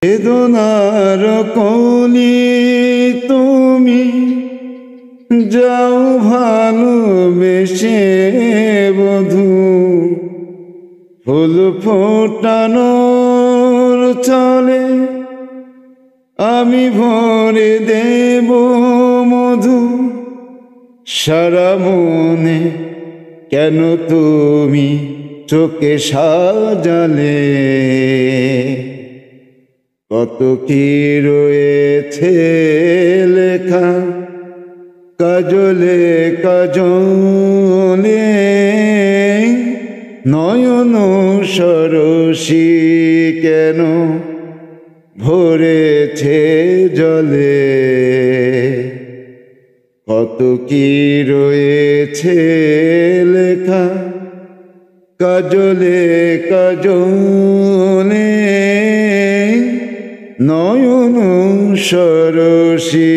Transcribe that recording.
বেদনার কলি তুমি যাও ভালোবেসে বধূ, ফুল ফোটানোর চলে আমি ভরে দেব মধু। সারা মনে কেন তুমি চোখে সাজালে, কত কি রয়েছে লেখা কাজলে কাজলে, নয়ন সরসী কেন ভরেছে জলে। কত কি রয়েছে লেখা কাজলে কাজলে, নয়ন সরসী।